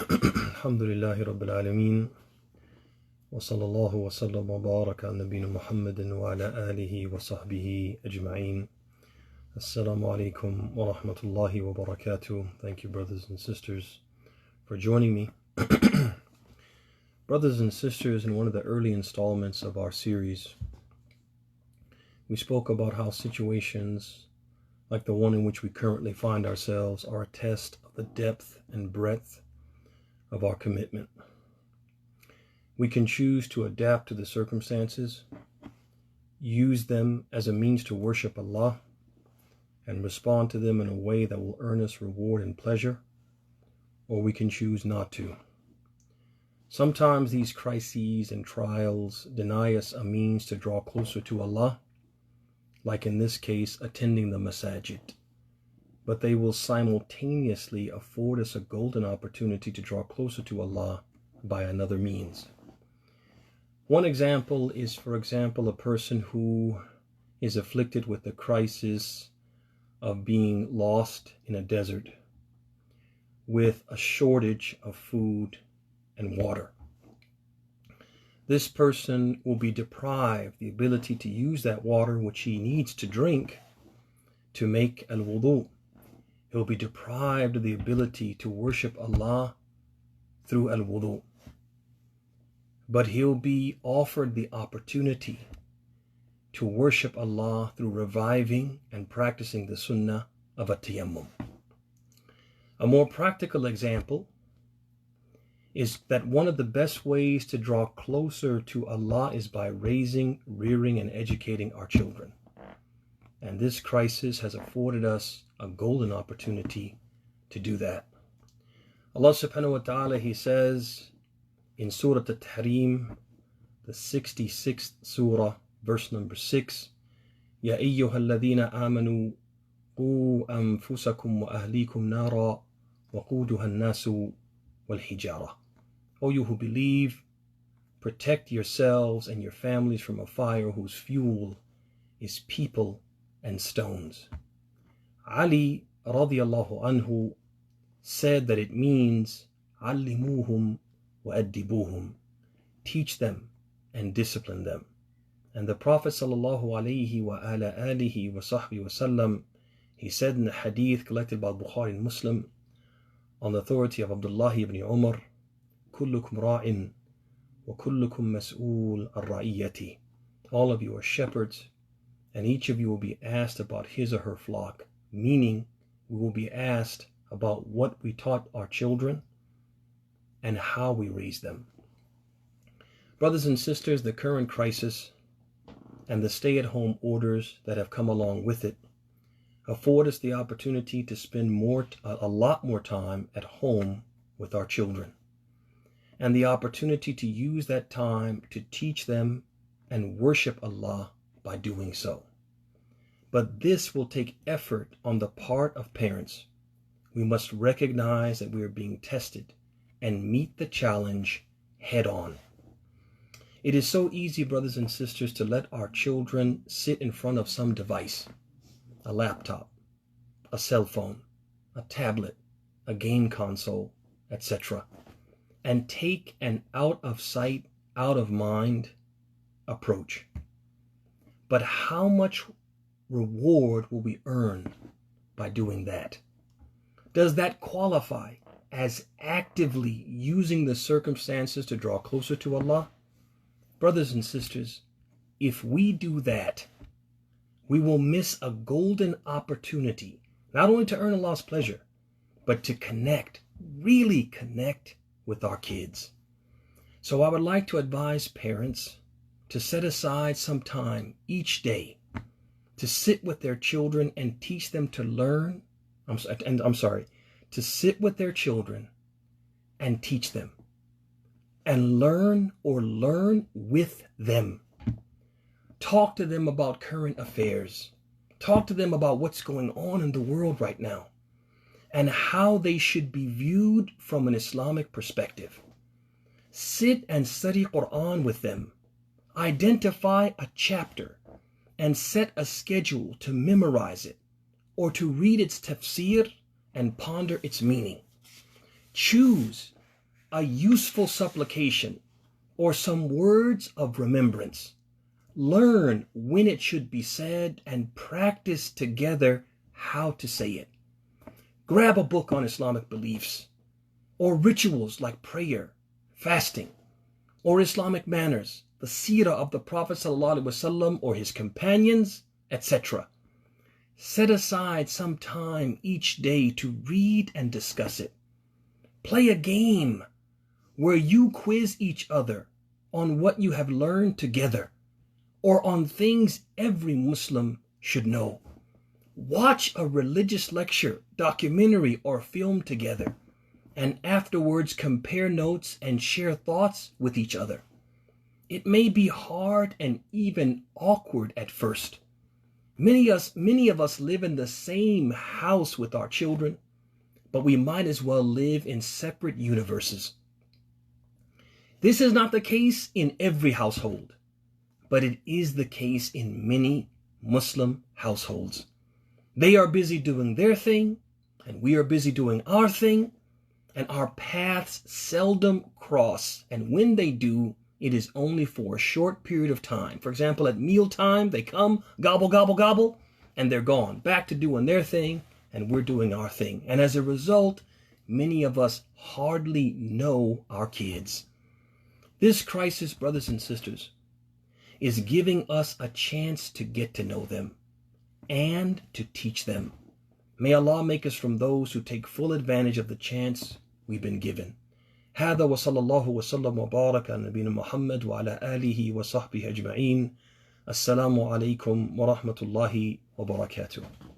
Alhamdulillahi Rabbil Alameen. Wa sallallahu wa sallam wa baraka ala nabina Muhammadin wa ala alihi wa sahbihi ajma'een. Assalamu alaikum wa rahmatullahi wa barakatuh. Thank you, brothers and sisters, for joining me. Brothers and sisters, in one of the early installments of our series, we spoke about how situations like the one in which we currently find ourselves are a test of the depth and breadth of our commitment. We can choose to adapt to the circumstances, use them as a means to worship Allah, and respond to them in a way that will earn us reward and pleasure, or we can choose not to. Sometimes these crises and trials deny us a means to draw closer to Allah, like in this case, attending the masajid. But they will simultaneously afford us a golden opportunity to draw closer to Allah by another means. One example is, for example, a person who is afflicted with the crisis of being lost in a desert with a shortage of food and water. This person will be deprived the ability to use that water which he needs to drink to make al-wudu. He'll be deprived of the ability to worship Allah through al-wudu. But he'll be offered the opportunity to worship Allah through reviving and practicing the sunnah of at-tayammum. A more practical example is that one of the best ways to draw closer to Allah is by raising, rearing, and educating our children. And this crisis has afforded us a golden opportunity to do that. Allah subhanahu wa ta'ala, He says in Surah At-Tahrim, the 66th Surah, verse number 6, Ya ayyuha alladhina amanu qu anfusakum wa ahlikum nara wa quduha an-nasu wal hijara. O you who believe, protect yourselves and your families from a fire whose fuel is people and stones. Ali radiallahu anhu said that it means allimuhum wa addibuhum, teach them and discipline them. And the Prophet sallallahu alayhi wa ala alihi wa sahbihi wa sallam, he said in the hadith collected by Bukhari and Muslim on the authority of Abd'Llah ibn Umar, kullukum ra'in wa kullukum mas'ul ar-ra'iyati. All of you are shepherds, and each of you will be asked about his or her flock, meaning we will be asked about what we taught our children and how we raised them. Brothers and sisters, the current crisis and the stay-at-home orders that have come along with it afford us the opportunity to spend a lot more time at home with our children, and the opportunity to use that time to teach them and worship Allah by doing so. But this will take effort on the part of parents. We must recognize that we are being tested and meet the challenge head on. It is so easy, brothers and sisters, to let our children sit in front of some device, a laptop, a cell phone, a tablet, a game console, etc., and take an out of sight, out of mind approach. But how much reward will we earn by doing that? Does that qualify as actively using the circumstances to draw closer to Allah? Brothers and sisters, if we do that, we will miss a golden opportunity, not only to earn Allah's pleasure, but to connect, really connect with our kids. So I would like to advise parents to set aside some time each day to sit with their children and teach them to learn. To sit with their children and teach them, and learn with them. Talk to them about current affairs. Talk to them about what's going on in the world right now and how they should be viewed from an Islamic perspective. Sit and study Quran with them. Identify a chapter and set a schedule to memorize it or to read its tafsir and ponder its meaning. Choose a useful supplication or some words of remembrance. Learn when it should be said and practice together how to say it. Grab a book on Islamic beliefs or rituals like prayer, fasting, or Islamic manners, the seerah of the Prophet ﷺ or his companions, etc. Set aside some time each day to read and discuss it. Play a game where you quiz each other on what you have learned together or on things every Muslim should know. Watch a religious lecture, documentary, or film together, and afterwards compare notes and share thoughts with each other. It may be hard and even awkward at first. Many of us live in the same house with our children, but we might as well live in separate universes. This is not the case in every household, but it is the case in many Muslim households. They are busy doing their thing, and we are busy doing our thing, and our paths seldom cross, and when they do, it is only for a short period of time. For example, at mealtime, they come, gobble, gobble, gobble, and they're gone, back to doing their thing, and we're doing our thing. And as a result, many of us hardly know our kids. This crisis, brothers and sisters, is giving us a chance to get to know them and to teach them. May Allah make us from those who take full advantage of the chance we've been given. هذا وصلى الله وسلم وبارك على نبينا محمد وعلى آله وصحبه أجمعين. السلام عليكم ورحمة الله وبركاته.